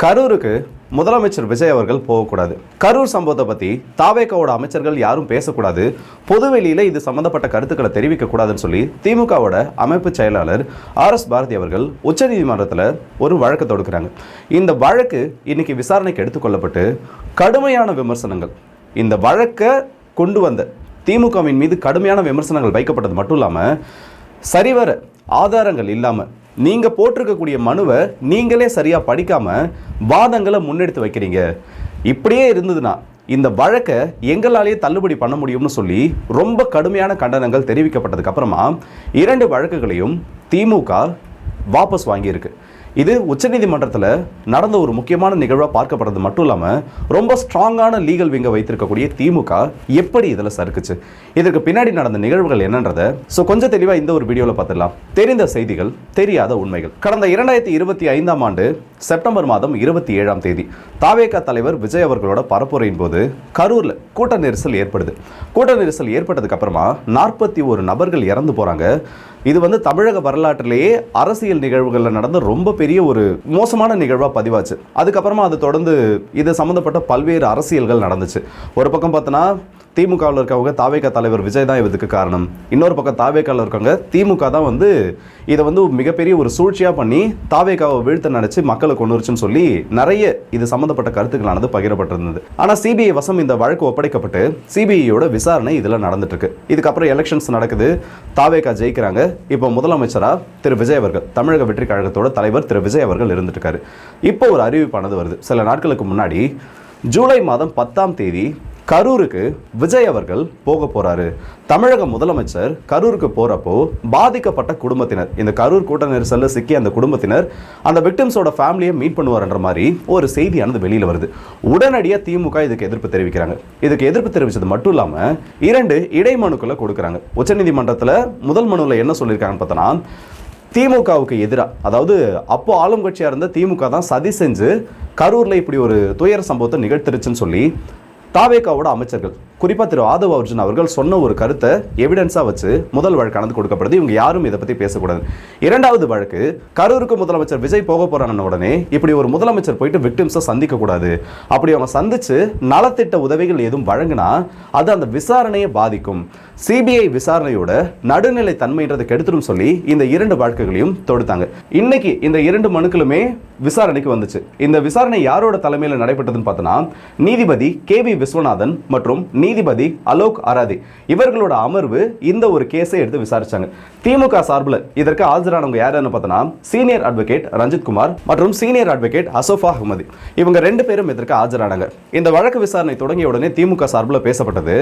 கரூருக்கு முதலமைச்சர் விஜய் அவர்கள் போகக்கூடாது. கரூர் சம்பவத்தை பற்றி தாவேகாவோட அமைச்சர்கள் யாரும் பேசக்கூடாது, பொதுவெளியில் இது சம்பந்தப்பட்ட கருத்துக்களை தெரிவிக்கக்கூடாதுன்னு சொல்லி திமுகவோட அமைப்பு செயலாளர் RS பாரதி அவர்கள் உச்சநீதிமன்றத்தில் ஒரு வழக்கு தொடுக்கிறாங்க. இந்த வழக்கு இன்னைக்கு விசாரணைக்கு எடுத்துக்கொள்ளப்பட்டு கடுமையான விமர்சனங்கள், இந்த வழக்கை கொண்டு வந்த திமுகவின் மீது கடுமையான விமர்சனங்கள் வைக்கப்பட்டது மட்டும் இல்லாமல் சரிவர ஆதாரங்கள் இல்லாமல் நீங்கள் போட்டிருக்கக்கூடிய மனுவை நீங்களே சரியாக படிக்காமல் வாதங்களை முன்னெடுத்து வைக்கிறீங்க. இப்படியே இருந்ததுன்னா இந்த வழக்கை எங்களாலேயே தள்ளுபடி பண்ண முடியும்னு சொல்லி ரொம்ப கடுமையான கண்டனங்கள் தெரிவிக்கப்பட்டதுக்கு அப்புறமா 2 வழக்குகளையும் திமுக வாபஸ் வாங்கியிருக்கு. இது உச்சநீதிமன்றத்தில் நடந்த ஒரு முக்கியமான நிகழ்வாக பார்க்கப்படுறது மட்டும் இல்லாமல் ரொம்ப ஸ்ட்ராங்கான லீகல் விங்கை வைத்திருக்கக்கூடிய திமுக எப்படி இதில் சறுக்குச்சு, இதற்கு பின்னாடி நடந்த நிகழ்வுகள் என்னன்றதை கொஞ்சம் தெளிவாக இந்த ஒரு வீடியோவில் பார்த்துடலாம். தெரிந்த செய்திகள், தெரியாத உண்மைகள். கடந்த 2025ஆம் ஆண்டு செப்டம்பர் மாதம் 27ஆம் தேதி தாவேகா தலைவர் விஜய் அவர்களோட பரப்புரையின் போது கரூரில் கூட்ட நெரிசல் ஏற்படுது. கூட்ட நெரிசல் ஏற்பட்டதுக்கு அப்புறமா 41 நபர்கள் இறந்து போகிறாங்க. இது தமிழக வரலாற்றிலேயே அரசியல் நிகழ்வுகளில் நடந்த ரொம்ப பெரிய ஒரு மோசமான நிகழ்வாக பதிவாச்சு. அதுக்கப்புறமா அது தொடர்ந்து இது சம்மந்தப்பட்ட பல்வேறு அரசியல்கள் நடந்துச்சு. ஒரு பக்கம் பார்த்தோன்னா திமுகவில் இருக்கவங்க தாவேகா தலைவர் விஜய் தான் இதுக்கு காரணம், இன்னொரு பக்கம் தாவேகாவில் இருக்கவங்க திமுக தான் இதை மிகப்பெரிய ஒரு சூழ்ச்சியாக பண்ணி தாவேகாவை வீழ்த்த நினைச்சு மக்களை கொண்டு வருச்சுன்னு சொல்லி நிறைய இது சம்மந்தப்பட்ட கருத்துக்களானது பகிரப்பட்டிருந்தது. ஆனால் சிபிஐ வசம் இந்த வழக்கு ஒப்படைக்கப்பட்டு சிபிஐயோட விசாரணை இதில் நடந்துட்டு இருக்கு. இதுக்கப்புறம் எலெக்ஷன்ஸ் நடக்குது, தாவேகா ஜெயிக்கிறாங்க. இப்போ முதலமைச்சராக திரு விஜய் அவர்கள், தமிழக வெற்றி கழகத்தோட தலைவர் திரு விஜய் அவர்கள் இருந்துட்டு இருக்காரு. இப்போ ஒரு அறிவிப்பானது வருது. சில நாட்களுக்கு முன்னாடி ஜூலை மாதம் 10ஆம் தேதி கரூருக்கு விஜய் அவர்கள் போக போறாரு. தமிழக முதலமைச்சர் கரூருக்கு போறப்போ பாதிக்கப்பட்ட குடும்பத்தினர், இந்த கரூர் கூட்ட நெரிசல்ல சிக்கிய அந்த குடும்பத்தினர் அந்த விக்டிம்ஸோட ஃபேமிலியை மீட் பண்ணுவார்ன்ற மாதிரி ஒரு செய்தியானது வெளியில வருது. உடனடியாக திமுக இதுக்கு எதிர்ப்பு தெரிவிக்கிறாங்க. இதுக்கு எதிர்ப்பு தெரிவிச்சது மட்டும் இல்லாம 2 இடைமனுக்களை கொடுக்குறாங்க. உச்சநீதிமன்றத்தில் முதல் மனுவில் என்ன சொல்லியிருக்காங்கன்னு பார்த்தோன்னா, திமுகவுக்கு எதிராக, அதாவது அப்போ ஆளும் கட்சியாக இருந்த திமுக தான் சதி செஞ்சு கரூரில் இப்படி ஒரு துயர சம்பவத்தை நிகழ்த்திருச்சுன்னு சொல்லி தாவேகாவோட அமைச்சர்கள், குறிப்பாக திரு ஆதவ் அர்ஜுன் அவர்கள் சொன்ன ஒரு கருத்தை எவிடன்ஸாக வச்சு முதல் வழக்கானது கொடுக்கப்படுது. இவங்க யாரும் இதை பற்றி பேசக்கூடாது. 2வது வழக்கு, கரூருக்கு முதலமைச்சர் விஜய் போக போறான உடனே இப்படி ஒரு முதலமைச்சர் போயிட்டு விக்டிம்ஸை சந்திக்கக்கூடாது, அப்படி அவங்க சந்திச்சு நலத்திட்ட உதவிகள் எதுவும் வழங்கினா அது அந்த விசாரணையை பாதிக்கும், சிபிஐ விசாரணையோட நடுநிலை தன்மைன்றதை கெடுத்துடும் சொல்லி இந்த 2 வழக்குகளையும் தொடுத்தாங்க. இன்னைக்கு இந்த 2 மனுக்களுமே விசாரணைக்கு வந்துச்சு. இந்த விசாரணை யாரோட தலைமையில் நடைபெற்றதுன்னு பார்த்தோன்னா, நீதிபதி KV விஸ்வநாதன் மற்றும் நீதிபதி அலோக் ஆராதி இவர்களோட அமர்வு இந்த ஒரு கேஸை எடுத்து விசாரிச்சாங்க. திமுக சார்பில் இதற்கு ஆஜரானவங்க யாருன்னு பார்த்தோன்னா, சீனியர் அட்வொகேட் ரஞ்சித் குமார் மற்றும் சீனியர் அட்வொகேட் அசோஃபா அஹ்மதி. இவங்க 2 பேரும் இதற்கு ஆஜரானாங்க. இந்த வழக்கு விசாரணை தொடங்கிய உடனே திமுக சார்பில் பேசப்பட்டது,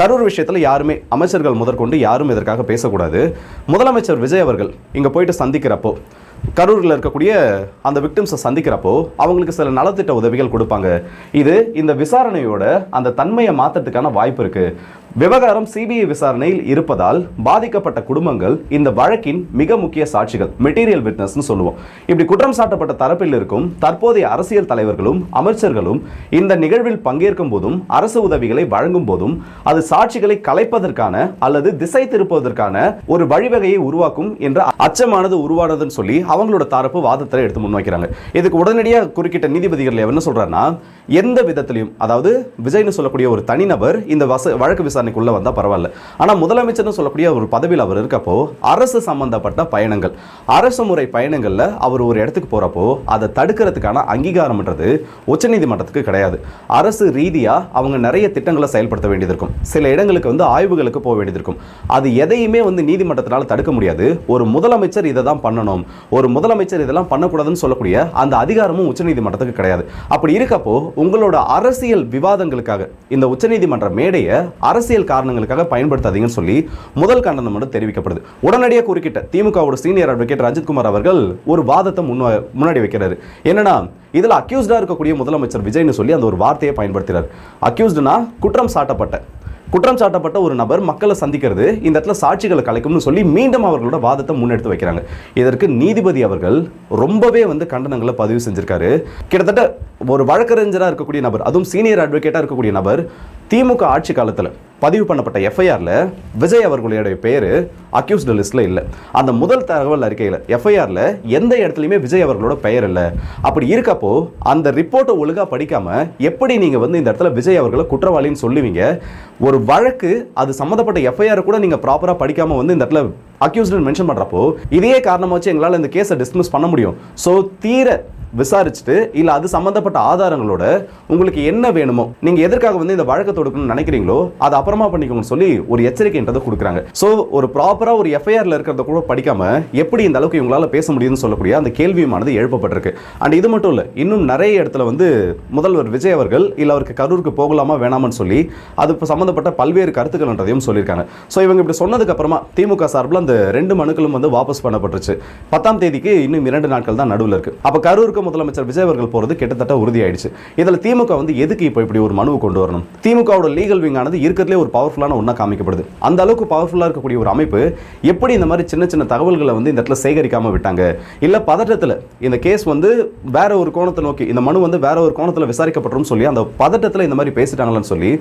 கரூர் விஷயத்தில் யாருமே, அமைச்சர்கள் முதற்கொண்டு யாரும் இதற்காக பேசக்கூடாது. முதலமைச்சர் விஜய் அவர்கள் இங்க போயிட்டு சந்திக்கிறப்போ, கரூரில் இருக்கக்கூடிய அந்த விக்டிம்ஸை சந்திக்கிறப்போ அவங்களுக்கு சில நலத்திட்ட உதவிகள் கொடுப்பாங்க. இது இந்த விசாரணையோட அந்த தன்மையை மாற்றத்துக்கான வாய்ப்பு இருக்கு. விவகாரம் சிபிஐ விசாரணையில் இருப்பதால் பாதிக்கப்பட்ட குடும்பங்கள் இந்த வழக்கின் மிக முக்கிய சாட்சிகள், மெட்டீரியல் விட்னஸ்னு சொல்லுவோம். இப்படி குற்றம் சாட்டப்பட்ட தரப்பில் இருக்கும் தற்போதைய அரசியல் தலைவர்களும் அமைச்சர்களும் இந்த நிகழ்வில் பங்கேற்கும் போதும் அரசு உதவிகளை வழங்கும் போதும் அது சாட்சிகளை கலைப்பதற்கான அல்லது திசை திருப்பதற்கான ஒரு வழிவகையை உருவாக்கும் என்ற அச்சமானது உருவானதுன்னு சொல்லி அவங்களோட தரப்பு வாதத்தை எடுத்து முன்வைக்கிறாங்க. இதுக்கு உடனடியாக குறுக்கிட்ட நீதிபதிகள் என்ன சொல்றாருன்னா, எந்த விதத்திலையும், அதாவது விஜய்னு சொல்லக்கூடிய ஒரு தனிநபர் இந்த வழக்கு விசாரணைக்குள்ள வந்தா பரவாயில்ல, ஆனா முதலமைச்சர்னு சொல்லக்கூடிய ஒரு பதவியில் அவர் இருக்கப்போ அரசு சம்பந்தப்பட்ட பயணங்கள், அரசு முறை பயணங்கள்ல அவர் ஒரு இடத்துக்கு போறப்போ அதை தடுக்கிறதுக்கான அங்கீகாரம்ன்றது உச்சநீதிமன்றத்துக்கு கிடையாது. அரசு ரீதியா அவங்க நிறைய திட்டங்களை செயல்படுத்த வேண்டியது இருக்கும், சில இடங்களுக்கு ஆய்வுகளுக்கு போக வேண்டியது இருக்கும். அது எதையுமே நீதிமன்றத்தினால தடுக்க முடியாது. ஒரு முதலமைச்சர் இதை தான் பண்ணணும், ஒரு முதலமைச்சர் இதெல்லாம் பண்ணக்கூடாதுன்னு சொல்லக்கூடிய அந்த அதிகாரமும் உச்சநீதிமன்றத்துக்கு கிடையாது. அப்படி இருக்கப்போ உங்களோட அரசியல் விவாதங்களுக்காக இந்த உச்சநீதிமன்ற மேடையை அரசியல் காரணங்களுக்காக பயன்படுத்தாதீங்கன்னு சொல்லி முதல் கண்டனம் தெரிவிக்கப்படுது. உடனடியாக குறுக்கிட்ட திமுகவோட சீனியர் அட்வொகேட் ரஞ்சித் குமார் அவர்கள் ஒரு வாதத்தை முன்னாடி வைக்கிறாரு. என்னன்னா, இதுல அக்யூஸ்டா இருக்கக்கூடிய முதலமைச்சர் விஜய்னு சொல்லி அந்த ஒரு வார்த்தையை பயன்படுத்துறாரு. அக்யூஸ்டுனா குற்றம் சாட்டப்பட்ட ஒரு நபர் மக்களை சந்திக்கிறது, இந்த இடத்துல சாட்சிகளை கலைக்கும்னு சொல்லி மீண்டும் அவர்களோட வாதத்தை முன்னெடுத்து வைக்கிறாங்க. இதற்கு நீதிபதி அவர்கள் ரொம்பவே கண்டனங்களை பதிவு செஞ்சிருக்காரு. கிட்டத்தட்ட ஒரு வழக்கறிஞராக இருக்கக்கூடிய நபர், அதுவும் சீனியர் அட்வொகேட்டாக இருக்கக்கூடிய நபர் திமுக ஆட்சி காலத்தில் பதிவு பண்ணப்பட்ட எஃப்ஐஆரில் விஜய் அவர்களுடைய பேர் அக்யூஸ்டு லிஸ்ட்டில் இல்லை. அந்த முதல் தகவல் அறிக்கையில் எஃப்ஐஆரில் எந்த இடத்துலையுமே விஜய் அவர்களோட பெயர் இல்லை. அப்படி இருக்கப்போ அந்த ரிப்போர்ட்டை ஒழுங்காக படிக்காமல் எப்படி நீங்கள் இந்த இடத்துல விஜய் அவர்களை குற்றவாளின்னு சொல்லுவீங்க? ஒரு வழக்கு அது சம்மந்தப்பட்ட எஃப்ஐஆர் கூட நீங்கள் ப்ராப்பராக படிக்காமல் இந்த இடத்துல அக்யூஸ்டு மென்ஷன் பண்ணுறப்போ இதையே காரணமாக வச்சு எங்களால் இந்த கேஸை டிஸ்மிஸ் பண்ண முடியும். ஸோ தீர விசாரிச்சுட்டு இல்லை அது சம்மந்தப்பட்ட ஆதாரங்களோட உங்களுக்கு என்ன வேணுமோ நீங்கள் எதற்காக இந்த வழக்கை தொடுக்கணும்னு நினைக்கிறீங்களோ அதை அப்புறமா பண்ணிக்கோங்கன்னு சொல்லி ஒரு எச்சரிக்கைன்றதை கொடுக்குறாங்க. ஸோ ஒரு ப்ராப்பராக ஒரு எஃப்ஐஆரில் இருக்கிறத கூட படிக்காம எப்படி இந்த அளவுக்கு இவங்களால பேச முடியும்னு சொல்லக்கூடிய அந்த கேள்வியுமானது எழுப்பப்பட்டிருக்கு. அண்ட் இது மட்டும் இல்லை, இன்னும் நிறைய இடத்துல முதல்வர் விஜய் அவர்கள் இல்லை அவருக்கு கரூருக்கு போகலாமா வேணாமான்னு சொல்லி அது சம்மந்தப்பட்ட பல்வேறு கருத்துக்கள்ன்றதையும் சொல்லியிருக்காங்க. ஸோ இவங்க இப்படி சொன்னதுக்கு அப்புறமா திமுக சார்பில் அந்த 2 மனுக்களும் வாபஸ் பண்ணப்பட்டுருச்சு. 10ஆம் தேதிக்கு இன்னும் 2 நாட்கள் தான் நடுவில் இருக்கு. அப்போ கரூருக்கு முதலமைச்சர் விஜய் அவர்கள் போறது கிட்டத்தட்ட உறுதியாயிடுச்சு. இதுல திமுக எதுக்கு இப்போ இப்படி ஒரு மனுவை கொண்டு வரணும்? திமுகவோட லீகல் விங் ஆனது இருக்கிறதுலே ஒரு பவர்ஃபுல்லான ஒன்றா காமிக்கப்படுது. அந்த அளவுக்கு பவர்ஃபுல்லாக இருக்கக்கூடிய ஒரு அமைப்பு எப்படி இந்த மாதிரி சின்ன சின்ன தகவல்களை இந்த இடத்துல சேகரிக்காம விட்டாங்க? இல்ல பதட்டத்தில் இந்த கேஸ் வேற ஒரு கோணத்தை நோக்கி இந்த மனு வேற ஒரு கோணத்தில் விசாரிக்கப்படும் சொல்லி அந்த பதட்டத்தில் இந்த மாதிரி பேசிட்டாங்கன்னு சொல்லி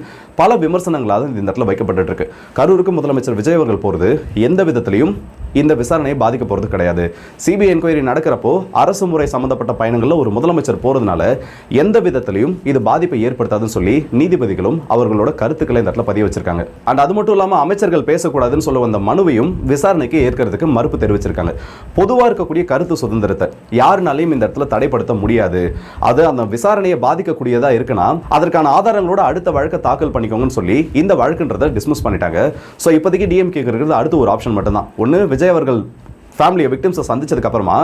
பல விமர்சனங்களாக இந்த இடத்துல வைக்கப்பட்டு இருக்கு. கரூருக்கு முதலமைச்சர் விஜய் அவர்கள் போறது எந்த விதத்திலையும் இந்த விசாரணையை பாதிக்க போறது கிடையாது. சிபிஐ என்கொயரி நடக்கிறப்போ அரசு முறை சம்பந்தப்பட்ட பயணங்களில் ஒரு முதலமைச்சர் போறதுனால எந்த விதத்திலையும் இது பாதிப்பை ஏற்படுத்தாதுன்னு சொல்லி நீதிபதிகளும் அவர்களோட கருத்துக்களை இந்த இடத்துல பதிவு வச்சிருக்காங்க. அண்ட் அது மட்டும் இல்லாமல் அமைச்சர்கள் பேசக்கூடாதுன்னு சொல்ல வந்த மனுவையும் விசாரணைக்கு ஏற்கிறதுக்கு மறுப்பு தெரிவிச்சிருக்காங்க. பொதுவாக இருக்கக்கூடிய கருத்து சுதந்திரத்தை யாருனாலையும் இந்த இடத்துல தடைப்படுத்த முடியாது. அது அந்த விசாரணையை பாதிக்கக்கூடியதா இருக்குன்னா அதற்கான ஆதாரங்களோட அடுத்த வழக்கை தாக்கல் பண்ணிக்கோங்கன்னு சொல்லி இந்த வழக்குன்றதை டிஸ்மிஸ் பண்ணிட்டாங்க. ஸோ இப்போதைக்கு டிஎம்கே இருக்கிறது அடுத்த ஒரு ஆப்ஷன் மட்டும்தான். ஒன்று விஜய் அவர்கள் ஃபேமிலியை விக்டிம்ஸை சந்திச்சதுக்கு அப்புறமா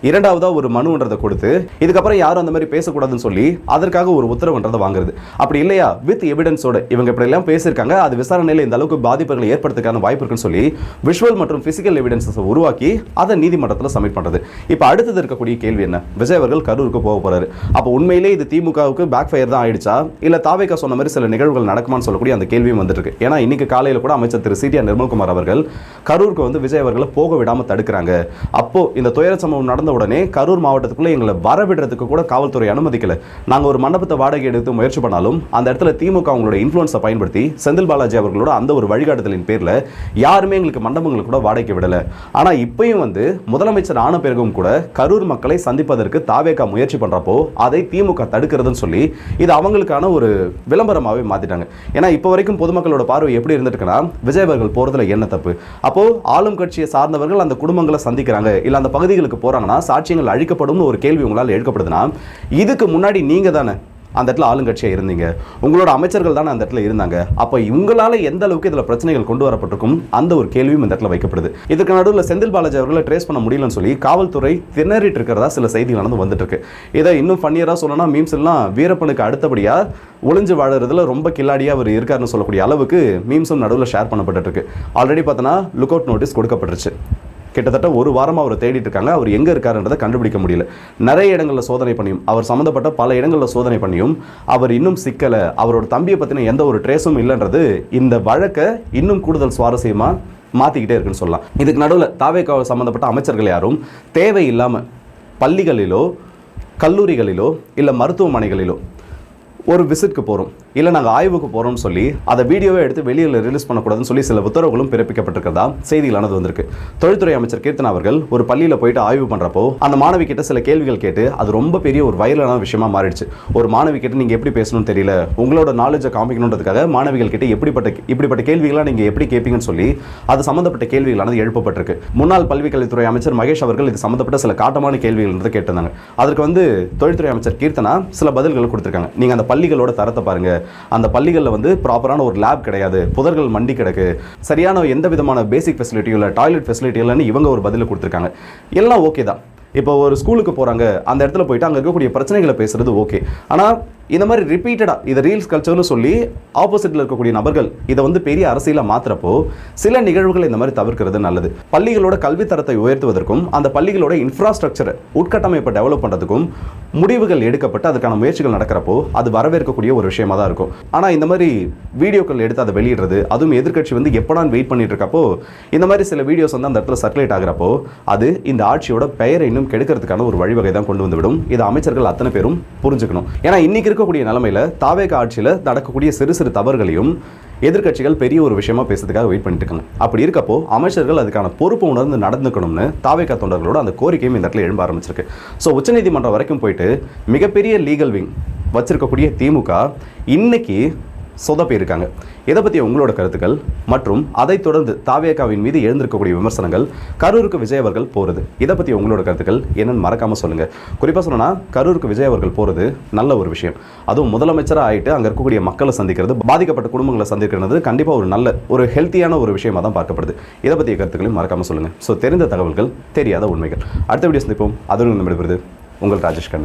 இரண்டாவதா ஒரு மனுன்றதை கொடுத்து இதுக்கப்புறம் யாரும் அந்த மாதிரி பேசக்கூடாதுன்னு சொல்லி அதற்காக ஒரு உத்தரவுன்றதை வாங்குறது. அப்படி இல்லையா வித் எவிடன்ஸோட இவங்க இப்படி எல்லாம் பேசியிருக்காங்க, அது விசாரணையில் இந்த அளவுக்கு பாதிப்புகளை ஏற்படுத்துக்கான வாய்ப்பு இருக்குன்னு சொல்லி விஷுவல் மற்றும் பிசிக்கல் எவிடன்ஸை உருவாக்கி அதை நீதிமன்றத்தில் சப்மிட் பண்ணுறது. இப்போ அடுத்தது இருக்கக்கூடிய கேள்வி என்ன? விஜய் அவர்கள் கரூருக்கு போக போறாரு. அப்போ உண்மையிலே இது திமுகவுக்கு பேக் ஃபயர் தான் ஆயிடுச்சா இல்லை தாவேகா சொன்ன மாதிரி சில நிகழ்வுகள் நடக்குமான்னு சொல்லக்கூடிய அந்த கேள்வியும் வந்துட்டு இருக்கு. ஏன்னா இன்னைக்கு காலையில் கூட அமைச்சர் திரு சி.டி.ஆர். நிர்மல்குமார் அவர்கள் கரூருக்கு விஜய் அவர்களை போக விடாமல் தடுக்கிறாங்க. அப்போ இந்த துயர சம்பவம் நடந்த உடனே கரூர் மாவட்டத்துக்குள்ள எங்களை வரவிடுறதுக்கு கூட காவல்துறை அனுமதிக்கல. நாங்கள் ஒரு மண்டபத்தை வாடகை எடுத்து முயற்சி பண்ணாலும் அந்த இடத்துல திமுக அவங்களோட இன்ஃப்ளூயன்ஸை பயன்படுத்தி செந்தில் பாலாஜி அவர்களோட அந்த ஒரு வழிகாட்டுதலின் பேரில் யாருமே எங்களுக்கு மண்டபங்களுக்கு கூட வாடகை விடலை. ஆனால் இப்பயும் முதலமைச்சர் ஆன பிறகும் கூட கரூர் மக்களை சந்திப்பதற்கு தாவேகா முயற்சி பண்றப்போ அதை திமுக தடுக்கிறதுன்னு சொல்லி இது அவங்களுக்கான ஒரு விளம்பரமாகவே மாத்திட்டாங்க. ஏன்னா இப்போ வரைக்கும் பொதுமக்களோட பார்வை எப்படி இருந்துட்டுன்னா விஜய் அவர்கள் போறதுல என்ன தப்பு? அப்போ ஆளும் கட்சியை சார்ந்தவர்கள் அந்த குடும்பங்களை சந்திக்கிறாங்க இல்ல அந்த பகுதிகளுக்கு போறாங்கன்னா சாட்சியங்கள் அழிக்கப்படும் ஒரு கேள்வி உங்களால் எழுக்கப்படுதுன்னா இதுக்கு முன்னாடி நீங்க தானே அந்த இடத்துல ஆளுங்கட்சியாக இருந்தீங்க, உங்களோட அமைச்சர்கள் தானே அந்த இடத்துல இருந்தாங்க. அப்போ இவங்களால எந்த அளவுக்கு இதில் பிரச்சனைகள் கொண்டு வரப்பட்டிருக்கும் அந்த ஒரு கேள்வியும் இந்த இடத்துல வைக்கப்படுது. இதுக்கு நடுவில் செந்தில் பாலாஜி அவர்களை ட்ரேஸ் பண்ண முடியலன்னு சொல்லி காவல்துறை திணறிட்டு இருக்கிறதா சில செய்திகள் வந்துட்டு இருக்கு. இதை இன்னும் ஃபன்னியராக சொல்லணும்னா மீம்ஸ் எல்லாம் வீரப்பனுக்கு அடுத்தபடியாக ஒளிஞ்சு வாழறதுல ரொம்ப கில்லாடியாக அவர் இருக்காருன்னு சொல்லக்கூடிய அளவுக்கு மீம்ஸும் நடுவில் ஷேர் பண்ணப்பட்டு இருக்கு. ஆல்ரெடி பார்த்தோன்னா லுக் அவுட் நோட்டீஸ் கொடுக்கப்பட்டுருச்சு. கிட்டத்தட்ட ஒரு வாரமாக அவரை தேடிட்டு இருக்காங்க. அவர் எங்கே இருக்காருன்றதை கண்டுபிடிக்க முடியல. நிறைய இடங்களில் சோதனை பண்ணியும் அவர் சம்மந்தப்பட்ட பல இடங்களில் சோதனை பண்ணியும் அவர் இன்னும் சிக்கலை. அவரோட தம்பியை பற்றின எந்த ஒரு ட்ரேஸும் இல்லைன்றது இந்த வழக்கை இன்னும் கூடுதல் சுவாரஸ்யமாக மாற்றிக்கிட்டே இருக்குன்னு சொல்லலாம். இதுக்கு நடுவில் தாவேகா சம்மந்தப்பட்ட அமைச்சர்கள் யாரும் தேவையில்லாமல் பள்ளிகளிலோ கல்லூரிகளிலோ இல்லை மருத்துவமனைகளிலோ ஒரு விசிட்க்கு போகிறோம் இல்லை நாங்கள் ஆய்வுக்கு போகிறோம்னு சொல்லி அதை வீடியோவை எடுத்து வெளியில் ரிலீஸ் பண்ணக்கூடாதுன்னு சொல்லி சில உத்தரவுகளும் பிறப்பிக்கப்பட்டிருக்கிறதா செய்திகளானது வந்திருக்கு. தொழில்துறை அமைச்சர் கீர்த்தனா அவர்கள் ஒரு பள்ளியில் போயிட்டு ஆய்வு பண்ணுறப்போ அந்த மாணவி கிட்ட சில கேள்விகள் கேட்டு அது ரொம்ப பெரிய ஒரு வைரலான விஷயமா மாறிடுச்சு. ஒரு மாணவி கிட்ட நீங்கள் எப்படி பேசணும்னு தெரியல, உங்களோட நாலேஜை காமிக்கணுன்றதுக்காக மாணவிகள் கிட்ட இப்படிப்பட்ட கேள்விகளாக நீங்கள் எப்படி கேட்பீங்கன்னு சொல்லி அது சம்மந்தப்பட்ட கேள்விகளானது எழுப்பப்பட்டிருக்கு. முன்னாள் பல்விக்கல்வித்துறை அமைச்சர் மகேஷ் அவர்கள் இது சம்மந்தப்பட்ட சில காட்டமான கேள்விகள் கேட்டிருந்தாங்க. அதற்கு தொழில்துறை அமைச்சர் கீர்த்தனா சில பதில்களை கொடுத்துருக்காங்க. நீங்கள் அந்த பள்ளிகளோட தரத்தை பாருங்க, அந்த பள்ளிகளில் ப்ராப்பரான ஒரு லேப் கிடையாது, புதர்கள் மண்டி கிடக்கு, சரியான எந்த விதமான பேசிக் ஃபெசிலிட்டியும் இல்லை, டாய்லெட் ஃபெசிலிட்டி இல்லைன்னு இவங்க ஒரு பதில் கொடுத்துருக்காங்க. எல்லாம் ஓகே தான். இப்போ ஒரு ஸ்கூலுக்கு போகிறாங்க, அந்த இடத்துல போயிட்டு அங்கே இருக்கக்கூடிய பிரச்சனைகளை பேசுறது ஓகே. ஆனால் இந்த மாதிரி ரிப்பீட்டடாக இதை ரீல்ஸ் கல்ச்சர்னு சொல்லி ஆப்போசிட்டில் இருக்கக்கூடிய நபர்கள் இதை பெரிய அரசியலாக மாற்றுறப்போ சில நிகழ்வுகளை இந்த மாதிரி தவிர்க்கிறது நல்லது. பள்ளிகளோட கல்வித்தரத்தை உயர்த்துவதற்கும் அந்த பள்ளிகளோட இன்ஃப்ராஸ்ட்ரக்சரை உட்கட்டமைப்பை டெவலப் பண்ணுறதுக்கும் முடிவுகள் எடுக்கப்பட்டு அதுக்கான முயற்சிகள் நடக்கிறப்போ அது வரவேற்கக்கூடிய ஒரு விஷயமா தான் இருக்கும். ஆனால் இந்த மாதிரி வீடியோக்கள் எடுத்து அதை வெளியிடுறது, அதுவும் எதிர்கட்சி எப்படான்னு வெயிட் பண்ணிட்டு இருக்கப்போ இந்த மாதிரி சில வீடியோஸ் அந்த இடத்துல சர்க்குலேட் ஆகிறப்போ அது இந்த ஆட்சியோட பெயரை இன்னும் கெடுக்கிறதுக்கான ஒரு வழிவகை தான் கொண்டு வந்துவிடும். இதை அமைச்சர்கள் அத்தனை பேரும் புரிஞ்சுக்கணும். ஏன்னா இன்னைக்கு இருக்கக்கூடிய நிலைமையில் தாவேக ஆட்சியில் நடக்கக்கூடிய சிறு சிறு தவறுகளையும் எதிர்க்கட்சிகள் பெரிய ஒரு விஷயமா பேசுறதுக்காக வெயிட் பண்ணிட்டு இருக்காங்க. அப்படி இருக்கப்போ அமைச்சர்கள் அதுக்கான பொறுப்பு உணர்ந்து நடந்துக்கணும்னு தாவேக தொண்டர்களோட அந்த கோரிக்கையும் இந்த இடத்துல எழும்ப ஆரம்பிச்சிருக்கு. ஸோ உச்சநீதிமன்றம் வரைக்கும் போயிட்டு மிகப்பெரிய லீகல் விங் வச்சிருக்கக்கூடிய திமுக இன்னைக்கு சொதப்பியிருக்காங்க. இதை பற்றி உங்களோட கருத்துக்கள் மற்றும் அதைத் தொடர்ந்து தாவேகாவின் மீது எழுந்திருக்கக்கூடிய விமர்சனங்கள், கரூருக்கு விஜய் அவர்கள் போகிறது, இதை பற்றி உங்களோட கருத்துக்கள் என்னன்னு மறக்காமல் சொல்லுங்கள். குறிப்பாக சொல்லணும்னா கரூருக்கு விஜய் அவர்கள் போகிறது நல்ல ஒரு விஷயம். அதுவும் முதலமைச்சராக ஆகிட்டு அங்கே இருக்கக்கூடிய மக்களை சந்திக்கிறது, பாதிக்கப்பட்ட குடும்பங்களை சந்திக்கிறது கண்டிப்பாக ஒரு நல்ல ஒரு ஹெல்த்தியான ஒரு விஷயமாக தான் பார்க்கப்படுது. இதை பற்றிய கருத்துக்களையும் மறக்காமல் சொல்லுங்கள். ஸோ தெரிந்த தகவல்கள், தெரியாத உண்மைகள். அடுத்த வீடியோ சந்திப்போம். அதுவும் நம்மிடப்படுது உங்கள் ராஜேஷ் கண்ணன்.